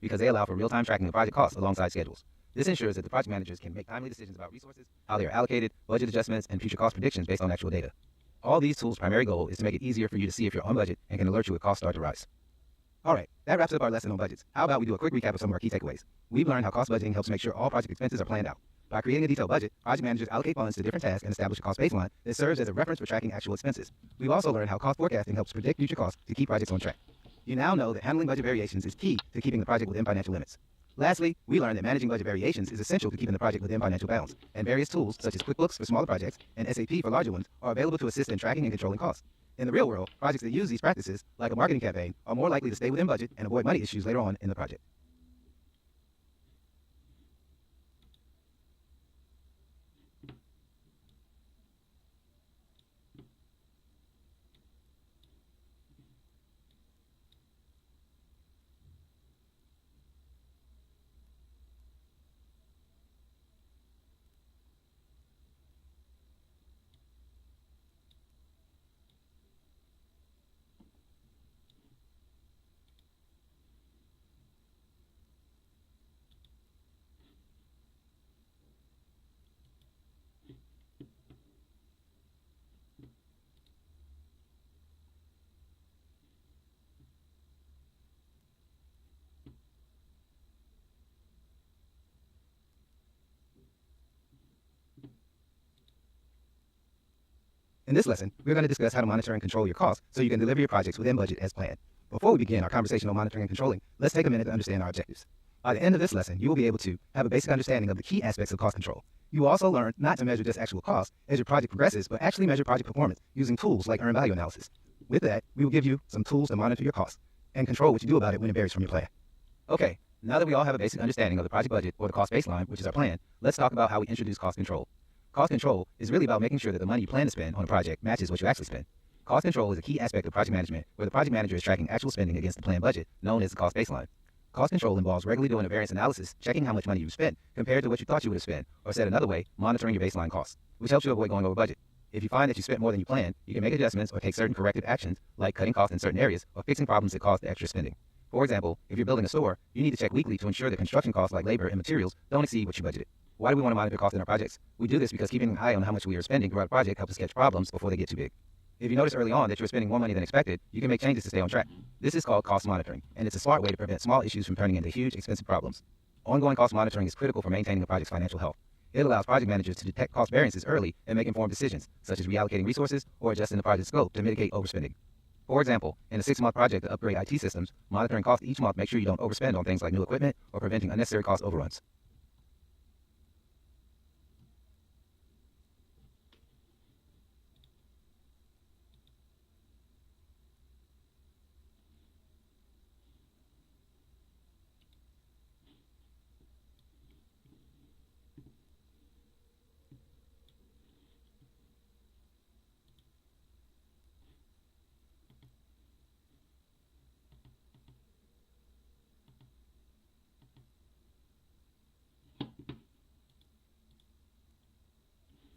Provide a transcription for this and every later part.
because they allow for real-time tracking of project costs alongside schedules. This ensures that the project managers can make timely decisions about resources, how they are allocated, budget adjustments, and future cost predictions based on actual data. All these tools' primary goal is to make it easier for you to see if you're on budget and can alert you if costs start to rise. All right, that wraps up our lesson on budgets. How about we do a quick recap of some of our key takeaways? We've learned how cost budgeting helps make sure all project expenses are planned out. By creating a detailed budget, project managers allocate funds to different tasks and establish a cost baseline that serves as a reference for tracking actual expenses. We've also learned how cost forecasting helps predict future costs to keep projects on track. You now know that handling budget variations is key to keeping the project within financial limits. Lastly, we learned that managing budget variations is essential to keeping the project within financial bounds, and various tools such as QuickBooks for smaller projects and SAP for larger ones are available to assist in tracking and controlling costs. In the real world, projects that use these practices, like a marketing campaign, are more likely to stay within budget and avoid money issues later on in the project. In this lesson, we're going to discuss how to monitor and control your costs so you can deliver your projects within budget as planned. Before we begin our conversation on monitoring and controlling, let's take a minute to understand our objectives. By the end of this lesson, you will be able to have a basic understanding of the key aspects of cost control. You will also learn not to measure just actual costs as your project progresses, but actually measure project performance using tools like earned value analysis. With that, we will give you some tools to monitor your costs and control what you do about it when it varies from your plan. Okay, now that we all have a basic understanding of the project budget or the cost baseline, which is our plan, let's talk about how we introduce cost control. Cost control is really about making sure that the money you plan to spend on a project matches what you actually spend. Cost control is a key aspect of project management where the project manager is tracking actual spending against the planned budget, known as the cost baseline. Cost control involves regularly doing a variance analysis, checking how much money you spent compared to what you thought you would have spent, or said another way, monitoring your baseline costs, which helps you avoid going over budget. If you find that you spent more than you planned, you can make adjustments or take certain corrective actions, like cutting costs in certain areas or fixing problems that caused the extra spending. For example, if you're building a store, you need to check weekly to ensure that construction costs like labor and materials don't exceed what you budgeted. Why do we want to monitor costs in our projects? We do this because keeping an eye on how much we are spending throughout a project helps us catch problems before they get too big. If you notice early on that you're spending more money than expected, you can make changes to stay on track. This is called cost monitoring, and it's a smart way to prevent small issues from turning into huge, expensive problems. Ongoing cost monitoring is critical for maintaining a project's financial health. It allows project managers to detect cost variances early and make informed decisions, such as reallocating resources or adjusting the project scope to mitigate overspending. For example, in a 6-month project to upgrade IT systems, monitoring costs each month makes sure you don't overspend on things like new equipment or preventing unnecessary cost overruns.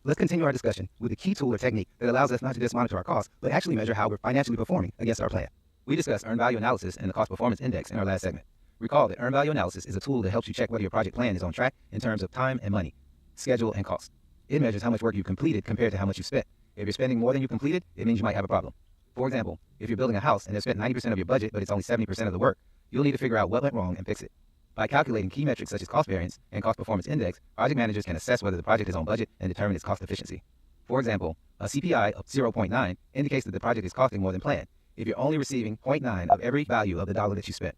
Let's continue our discussion with a key tool or technique that allows us not to just monitor our costs, but actually measure how we're financially performing against our plan. We discussed earned value analysis and the cost performance index in our last segment. Recall that earned value analysis is a tool that helps you check whether your project plan is on track in terms of time and money, schedule, and cost. It measures how much work you've completed compared to how much you spent. If you're spending more than you completed, it means you might have a problem. For example, if you're building a house and have spent 90% of your budget, but it's only 70% of the work, you'll need to figure out what went wrong and fix it. By calculating key metrics such as cost variance and cost performance index, project managers can assess whether the project is on budget and determine its cost efficiency. For example, a CPI of 0.9 indicates that the project is costing more than planned if you're only receiving 0.9 of every value of the dollar that you spent.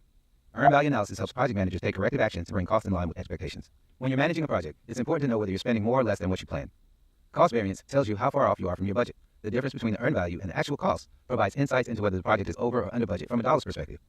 Earned value analysis helps project managers take corrective actions to bring costs in line with expectations. When you're managing a project, it's important to know whether you're spending more or less than what you planned. Cost variance tells you how far off you are from your budget. The difference between the earned value and the actual cost provides insights into whether the project is over or under budget from a dollar's perspective.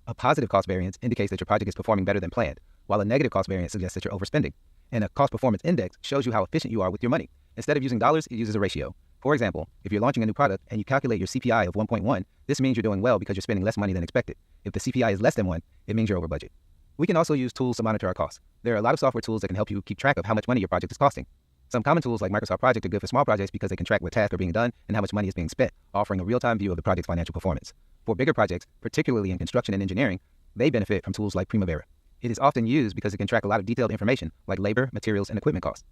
A positive cost variance indicates that your project is performing better than planned, while a negative cost variance suggests that you're overspending. And a cost performance index shows you how efficient you are with your money. Instead of using dollars, it uses a ratio. For example, if you're launching a new product and you calculate your CPI of 1.1, this means you're doing well because you're spending less money than expected. If the CPI is less than 1, it means you're over budget. We can also use tools to monitor our costs. There are a lot of software tools that can help you keep track of how much money your project is costing. Some common tools like Microsoft Project are good for small projects because they can track what tasks are being done and how much money is being spent, offering a real-time view of the project's financial performance. For bigger projects, particularly in construction and engineering, they benefit from tools like Primavera. It is often used because it can track a lot of detailed information like labor, materials, and equipment costs.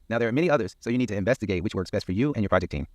Now, there are many others, so you need to investigate which works best for you and your project team.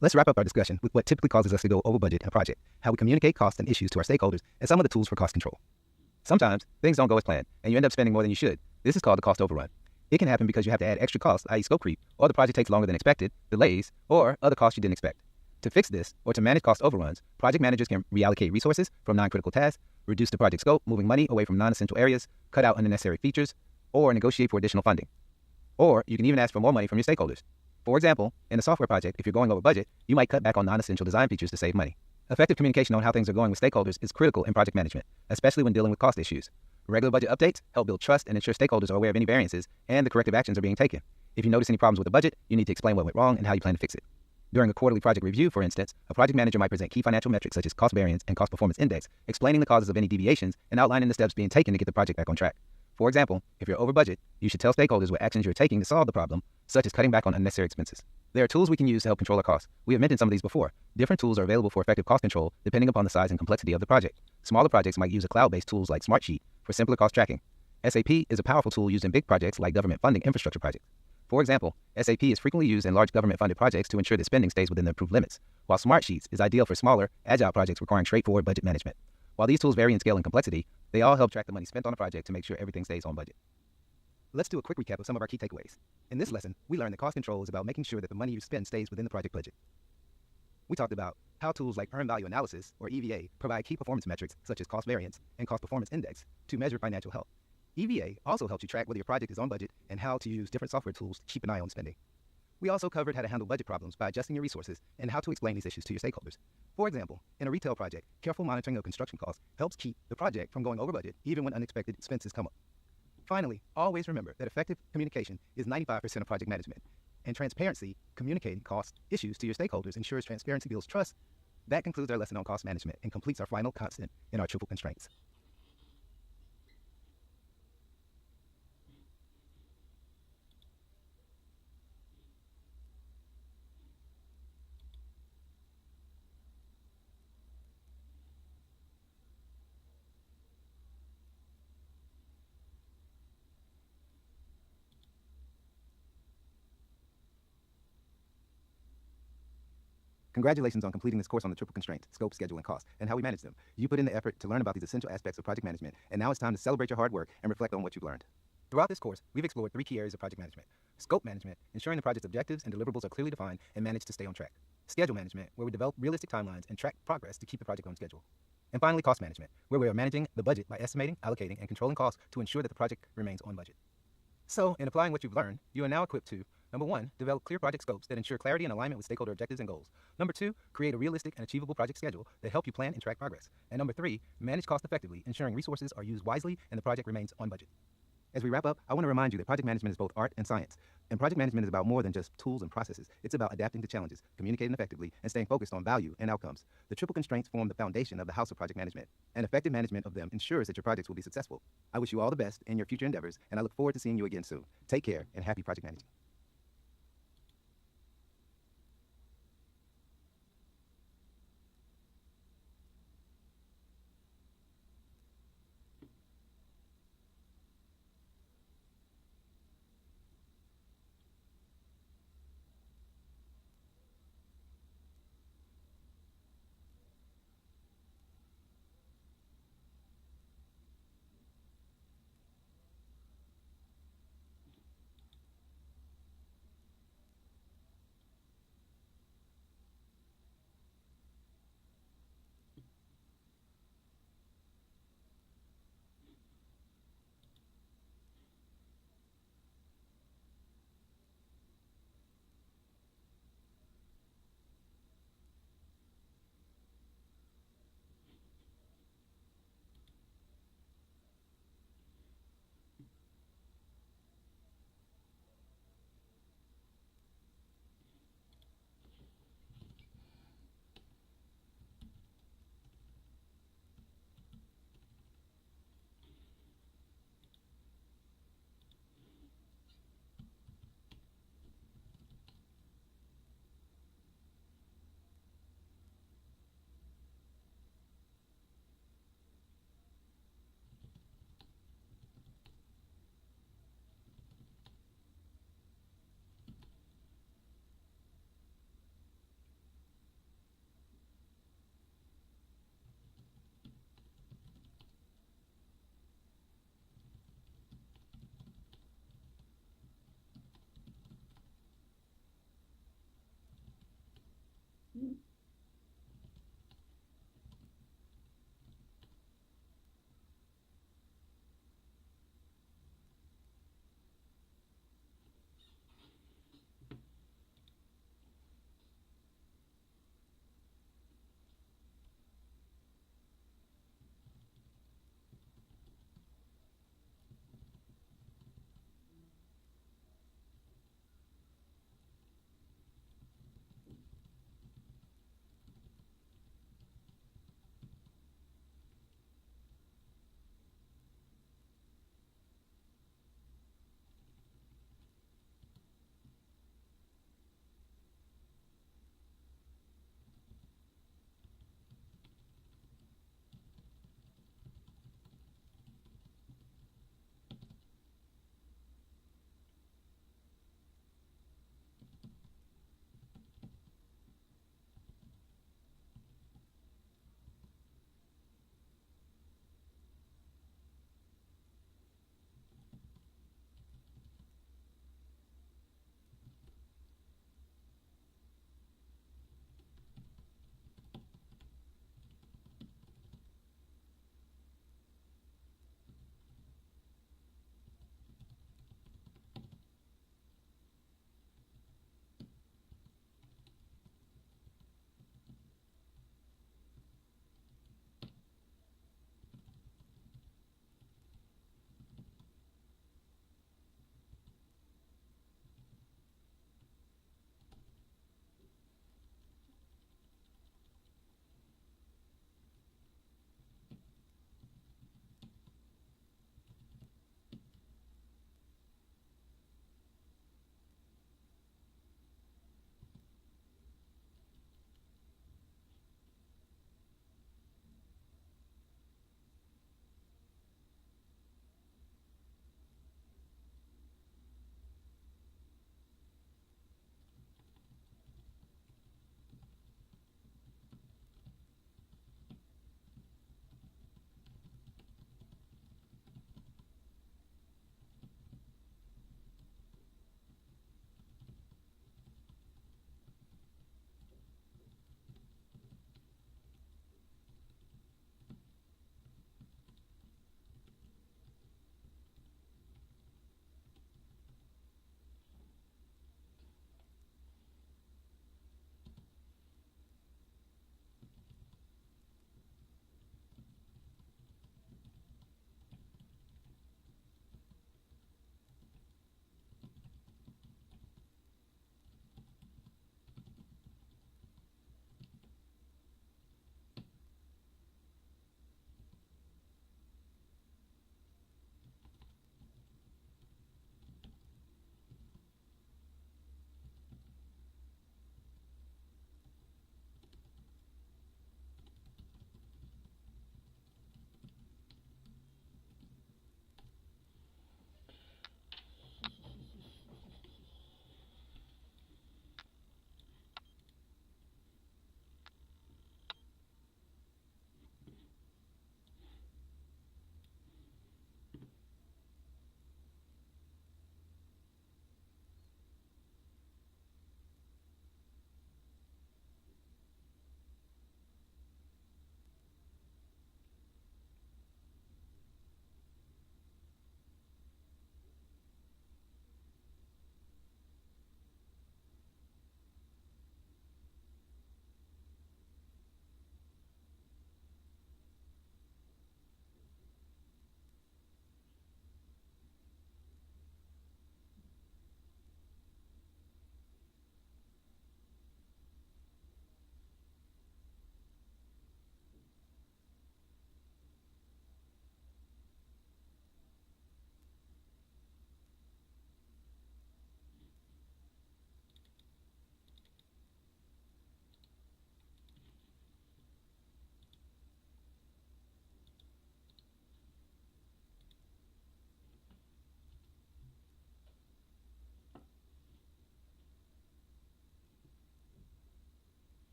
Let's wrap up our discussion with what typically causes us to go over budget in a project, how we communicate costs and issues to our stakeholders, and some of the tools for cost control. Sometimes things don't go as planned, and you end up spending more than you should. This is called the cost overrun. It can happen because you have to add extra costs, i.e. scope creep, or the project takes longer than expected, delays, or other costs you didn't expect. To fix this, or to manage cost overruns, project managers can reallocate resources from non-critical tasks, reduce the project scope, moving money away from non-essential areas, cut out unnecessary features, or negotiate for additional funding. Or you can even ask for more money from your stakeholders. For example, in a software project, if you're going over budget, you might cut back on non-essential design features to save money. Effective communication on how things are going with stakeholders is critical in project management, especially when dealing with cost issues. Regular budget updates help build trust and ensure stakeholders are aware of any variances and the corrective actions are being taken. If you notice any problems with the budget, you need to explain what went wrong and how you plan to fix it. During a quarterly project review, for instance, a project manager might present key financial metrics such as cost variance and cost performance index, explaining the causes of any deviations and outlining the steps being taken to get the project back on track. For example, if you're over budget, you should tell stakeholders what actions you're taking to solve the problem, such as cutting back on unnecessary expenses. There are tools we can use to help control our costs. We have mentioned some of these before. Different tools are available for effective cost control depending upon the size and complexity of the project. Smaller projects might use a cloud-based tools like Smartsheet for simpler cost tracking. SAP is a powerful tool used in big projects like government funding infrastructure projects. For example, SAP is frequently used in large government-funded projects to ensure that spending stays within the approved limits, while Smartsheets is ideal for smaller, agile projects requiring straightforward budget management. While these tools vary in scale and complexity, they all help track the money spent on a project to make sure everything stays on budget. Let's do a quick recap of some of our key takeaways. In this lesson, we learned that cost control is about making sure that the money you spend stays within the project budget. We talked about how tools like earned value analysis, or EVA, provide key performance metrics such as cost variance and cost performance index to measure financial health. EVA also helps you track whether your project is on budget and how to use different software tools to keep an eye on spending. We also covered how to handle budget problems by adjusting your resources and how to explain these issues to your stakeholders. For example, in a retail project, careful monitoring of construction costs helps keep the project from going over budget even when unexpected expenses come up. Finally, always remember that effective communication is 95% of project management, and transparency, communicating cost issues to your stakeholders, ensures transparency builds trust. That concludes our lesson on cost management and completes our final constant in our triple constraints. Congratulations on completing this course on the triple constraints, scope, schedule, and cost, and how we manage them. You put in the effort to learn about these essential aspects of project management, and now it's time to celebrate your hard work and reflect on what you've learned. Throughout this course, we've explored 3 key areas of project management. Scope management, ensuring the project's objectives and deliverables are clearly defined and managed to stay on track. Schedule management, where we develop realistic timelines and track progress to keep the project on schedule. And finally, cost management, where we are managing the budget by estimating, allocating, and controlling costs to ensure that the project remains on budget. So, in applying what you've learned, you are now equipped to Number 1, develop clear project scopes that ensure clarity and alignment with stakeholder objectives and goals. Number 2, create a realistic and achievable project schedule that help you plan and track progress. And number 3, manage cost effectively, ensuring resources are used wisely and the project remains on budget. As we wrap up, I want to remind you that project management is both art and science. And project management is about more than just tools and processes. It's about adapting to challenges, communicating effectively, and staying focused on value and outcomes. The triple constraints form the foundation of the house of project management, and effective management of them ensures that your projects will be successful. I wish you all the best in your future endeavors, and I look forward to seeing you again soon. Take care, and happy project managing.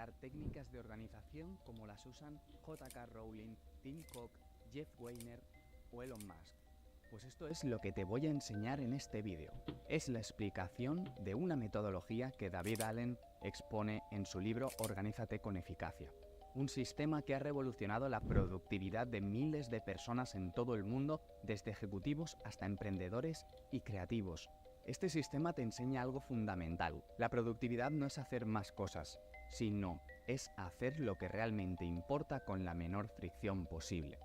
técnicas de organización como las usan J.K. Rowling, Tim Cook, Jeff Weiner o Elon Musk. Pues esto es lo que te voy a enseñar en este vídeo. Es la explicación de una metodología que David Allen expone en su libro Organízate con eficacia. Un sistema que ha revolucionado la productividad de miles de personas en todo el mundo, desde ejecutivos hasta emprendedores y creativos. Este sistema te enseña algo fundamental. La productividad no es hacer más cosas, sino es hacer lo que realmente importa con la menor fricción posible.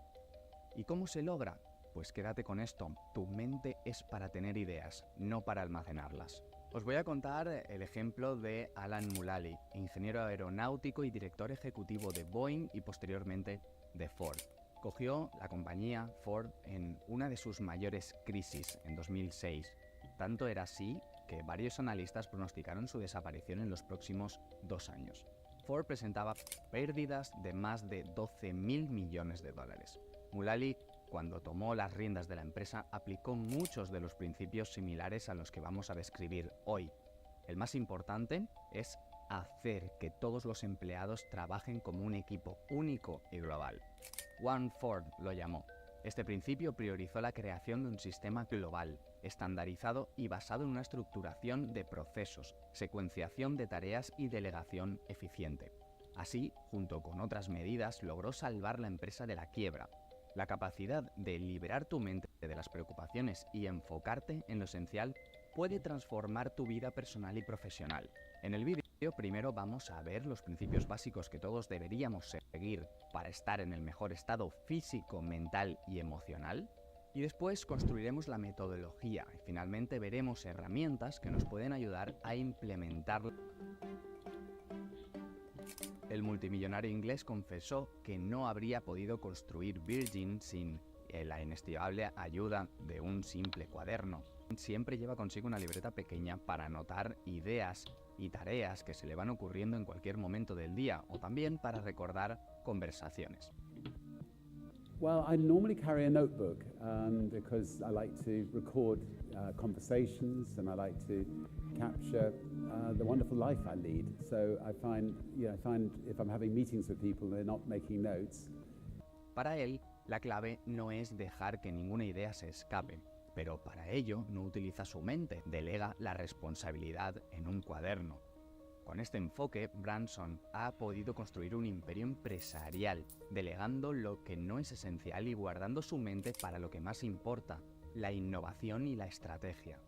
¿Y cómo se logra? Pues quédate con esto, tu mente es para tener ideas, no para almacenarlas. Os voy a contar el ejemplo de Alan Mulally, ingeniero aeronáutico y director ejecutivo de Boeing y posteriormente de Ford. Cogió la compañía Ford en una de sus mayores crisis en 2006. Tanto era así que varios analistas pronosticaron su desaparición en los próximos 2 años. Ford presentaba pérdidas de más de 12.000 millones de dólares. Mulally, cuando tomó las riendas de la empresa, aplicó muchos de los principios similares a los que vamos a describir hoy. El más importante es hacer que todos los empleados trabajen como un equipo único y global. One Ford lo llamó. Este principio priorizó la creación de un sistema global, estandarizado y basado en una estructuración de procesos, secuenciación de tareas y delegación eficiente. Así, junto con otras medidas, logró salvar la empresa de la quiebra. La capacidad de liberar tu mente de las preocupaciones y enfocarte en lo esencial puede transformar tu vida personal y profesional. En el vídeo primero vamos a ver los principios básicos que todos deberíamos seguir para estar en el mejor estado físico, mental y emocional. Y después construiremos la metodología y finalmente veremos herramientas que nos pueden ayudar a implementarla. El multimillonario inglés confesó que no habría podido construir Virgin sin la inestimable ayuda de un simple cuaderno. Siempre lleva consigo una libreta pequeña para anotar ideas y tareas que se le van ocurriendo en cualquier momento del día o también para recordar conversaciones. Well, I normally carry a notebook because I like to record conversations and I like to capture the wonderful life I lead. So I find if I'm having meetings with people, they're not making notes. Para él, la clave no es dejar que ninguna idea se escape, pero para ello no utiliza su mente, delega la responsabilidad en un cuaderno. Con este enfoque, Branson ha podido construir un imperio empresarial, delegando lo que no es esencial y guardando su mente para lo que más importa, la innovación y la estrategia.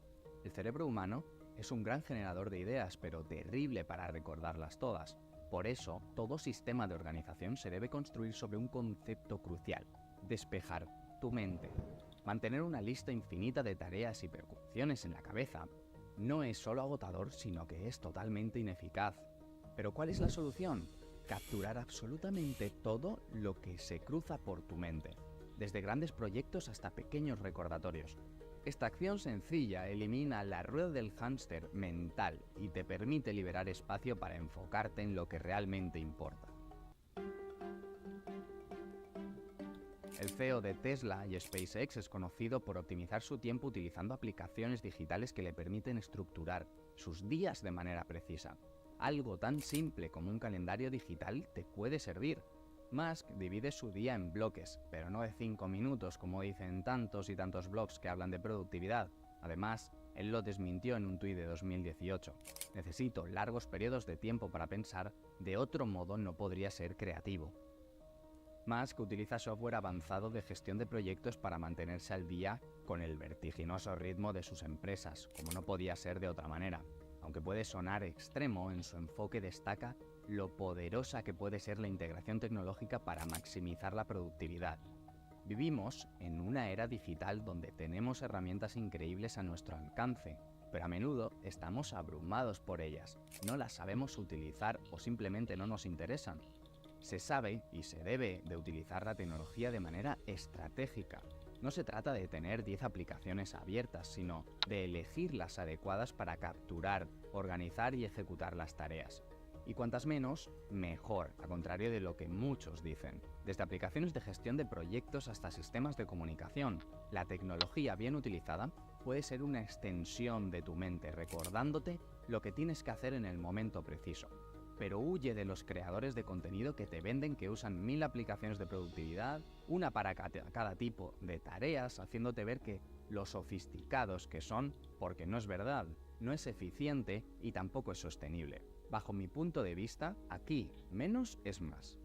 El cerebro humano es un gran generador de ideas, pero terrible para recordarlas todas. Por eso, todo sistema de organización se debe construir sobre un concepto crucial: despejar tu mente. Mantener una lista infinita de tareas y preocupaciones en la cabeza no es solo agotador, sino que es totalmente ineficaz. ¿Pero cuál es la solución? Capturar absolutamente todo lo que se cruza por tu mente, desde grandes proyectos hasta pequeños recordatorios. Esta acción sencilla elimina la rueda del hámster mental y te permite liberar espacio para enfocarte en lo que realmente importa. El CEO de Tesla y SpaceX es conocido por optimizar su tiempo utilizando aplicaciones digitales que le permiten estructurar sus días de manera precisa. Algo tan simple como un calendario digital te puede servir. Musk divide su día en bloques, pero no de 5 minutos como dicen tantos y tantos blogs que hablan de productividad. Además, él lo desmintió en un tuit de 2018. Necesito largos periodos de tiempo para pensar, de otro modo no podría ser creativo. Musk utiliza software avanzado de gestión de proyectos para mantenerse al día con el vertiginoso ritmo de sus empresas, como no podía ser de otra manera. Aunque puede sonar extremo, en su enfoque destaca lo poderosa que puede ser la integración tecnológica para maximizar la productividad. Vivimos en una era digital donde tenemos herramientas increíbles a nuestro alcance, pero a menudo estamos abrumados por ellas, no las sabemos utilizar o simplemente no nos interesan. Se sabe y se debe de utilizar la tecnología de manera estratégica. No se trata de tener 10 aplicaciones abiertas, sino de elegir las adecuadas para capturar, organizar y ejecutar las tareas. Y cuantas menos, mejor, a contrario de lo que muchos dicen. Desde aplicaciones de gestión de proyectos hasta sistemas de comunicación, la tecnología bien utilizada puede ser una extensión de tu mente, recordándote lo que tienes que hacer en el momento preciso. pero huye de los creadores de contenido que te venden que usan 1000 aplicaciones de productividad, una para cada tipo de tareas, haciéndote ver que lo sofisticados que son, porque no es verdad, no es eficiente y tampoco es sostenible. Bajo mi punto de vista, aquí menos es más.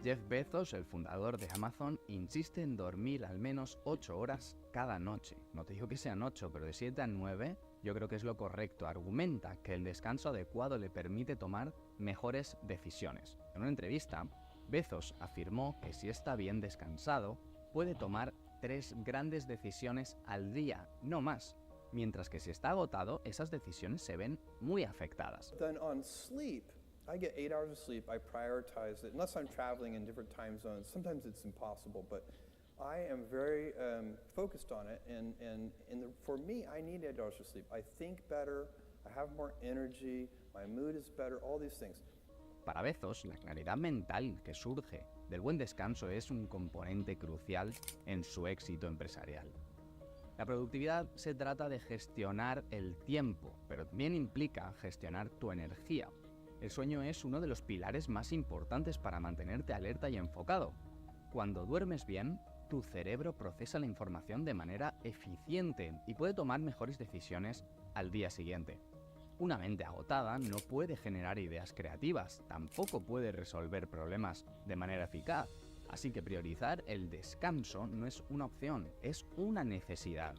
Jeff Bezos, el fundador de Amazon, insiste en dormir al menos 8 horas cada noche. No te digo que sean 8, pero de 7 a 9 yo creo que es lo correcto. Argumenta que el descanso adecuado le permite tomar mejores decisiones. En una entrevista, Bezos afirmó que si está bien descansado, puede tomar 3 grandes decisiones al día, no más. Mientras que si está agotado, esas decisiones se ven muy afectadas. I get 8 hours of sleep. I prioritize it, unless I'm traveling in different time zones. Sometimes it's impossible, but I am very focused on it. For me, I need 8 hours of sleep. I think better, I have more energy, my mood is better, all these things. Para Bezos, la claridad mental que surge del buen descanso es un componente crucial en su éxito empresarial. La productividad se trata de gestionar el tiempo, pero también implica gestionar tu energía. El sueño es uno de los pilares más importantes para mantenerte alerta y enfocado. Cuando duermes bien, tu cerebro procesa la información de manera eficiente y puede tomar mejores decisiones al día siguiente. Una mente agotada no puede generar ideas creativas, tampoco puede resolver problemas de manera eficaz. Así que priorizar el descanso no es una opción, es una necesidad.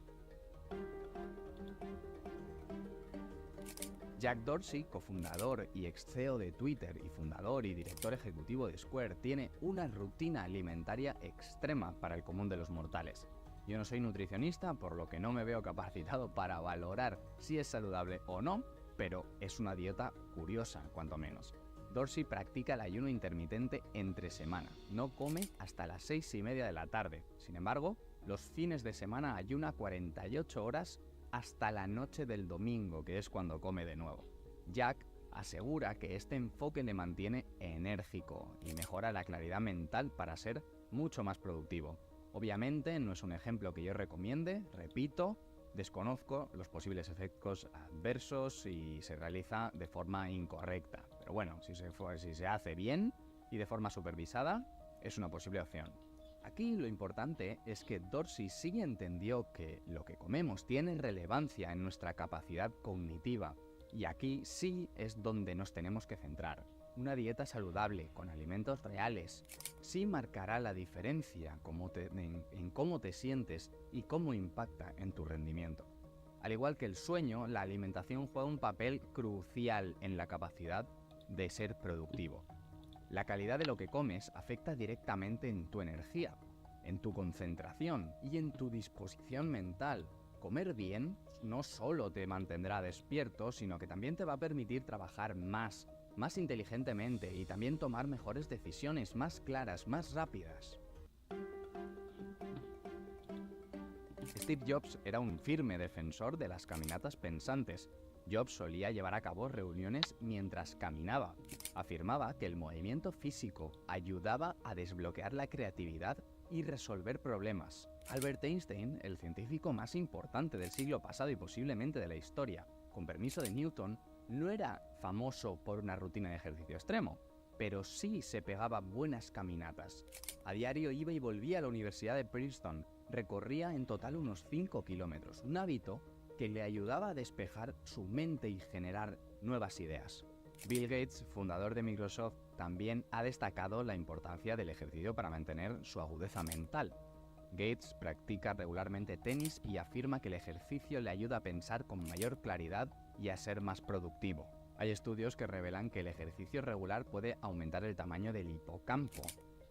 Jack Dorsey, cofundador y ex-CEO de Twitter y fundador y director ejecutivo de Square, tiene una rutina alimentaria extrema para el común de los mortales. Yo no soy nutricionista, por lo que no me veo capacitado para valorar si es saludable o no, pero es una dieta curiosa, cuanto menos. Dorsey practica el ayuno intermitente entre semana, no come hasta las 6:30 de la tarde. Sin embargo, los fines de semana ayuna 48 horas hasta la noche del domingo, que es cuando come de nuevo. Jack asegura que este enfoque le mantiene enérgico y mejora la claridad mental para ser mucho más productivo. Obviamente no es un ejemplo que yo recomiende, repito, desconozco los posibles efectos adversos si se realiza de forma incorrecta. Pero bueno, si se hace bien y de forma supervisada, es una posible opción. Aquí lo importante es que Dorsey sí entendió que lo que comemos tiene relevancia en nuestra capacidad cognitiva, y aquí sí es donde nos tenemos que centrar. Una dieta saludable, con alimentos reales, sí marcará la diferencia en cómo te sientes y cómo impacta en tu rendimiento. Al igual que el sueño, la alimentación juega un papel crucial en la capacidad de ser productivo. La calidad de lo que comes afecta directamente en tu energía, en tu concentración y en tu disposición mental. Comer bien no solo te mantendrá despierto, sino que también te va a permitir trabajar más inteligentemente y también tomar mejores decisiones, más claras, más rápidas. Steve Jobs era un firme defensor de las caminatas pensantes. Jobs solía llevar a cabo reuniones mientras caminaba. Afirmaba que el movimiento físico ayudaba a desbloquear la creatividad y resolver problemas. Albert Einstein, el científico más importante del siglo pasado y posiblemente de la historia, con permiso de Newton, no era famoso por una rutina de ejercicio extremo, pero sí se pegaba buenas caminatas. A diario iba y volvía a la Universidad de Princeton, recorría en total unos 5 kilómetros, un hábito que le ayudaba a despejar su mente y generar nuevas ideas. Bill Gates, fundador de Microsoft, también ha destacado la importancia del ejercicio para mantener su agudeza mental. Gates practica regularmente tenis y afirma que el ejercicio le ayuda a pensar con mayor claridad y a ser más productivo. Hay estudios que revelan que el ejercicio regular puede aumentar el tamaño del hipocampo.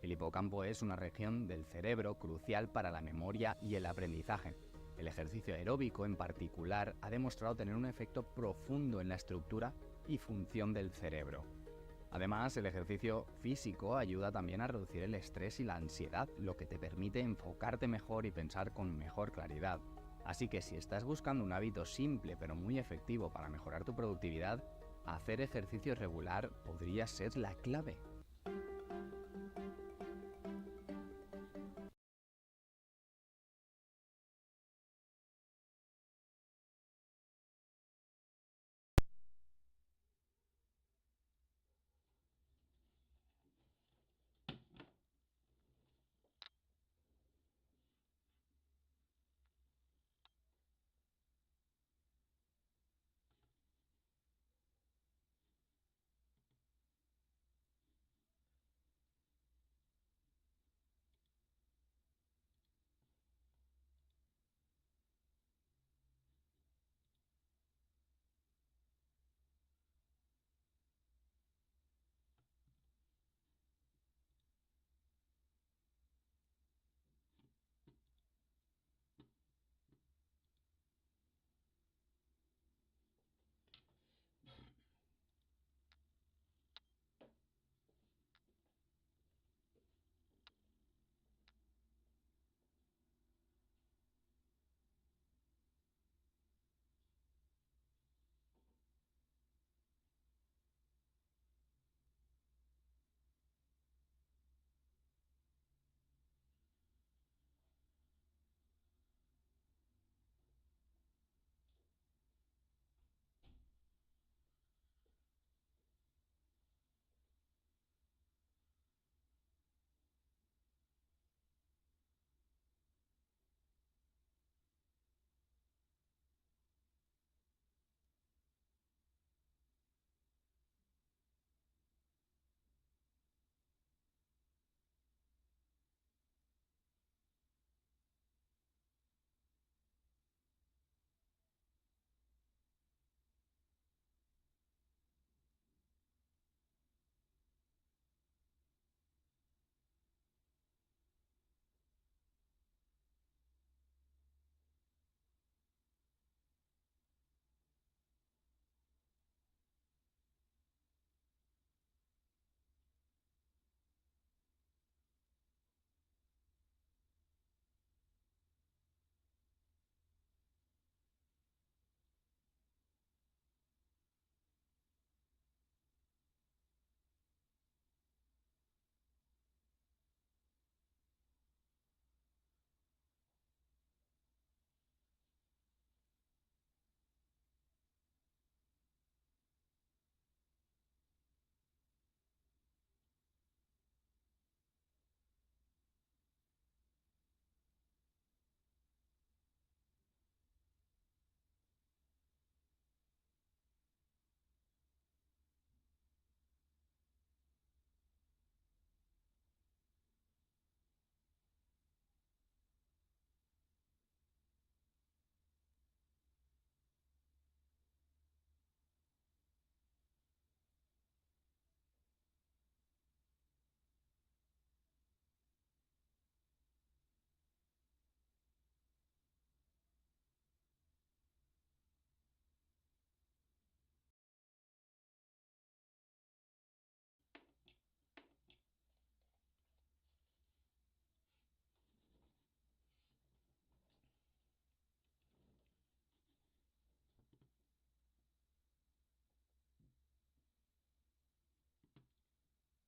El hipocampo es una región del cerebro crucial para la memoria y el aprendizaje. El ejercicio aeróbico en particular ha demostrado tener un efecto profundo en la estructura y función del cerebro. Además, el ejercicio físico ayuda también a reducir el estrés y la ansiedad, lo que te permite enfocarte mejor y pensar con mejor claridad. Así que si estás buscando un hábito simple pero muy efectivo para mejorar tu productividad, hacer ejercicio regular podría ser la clave.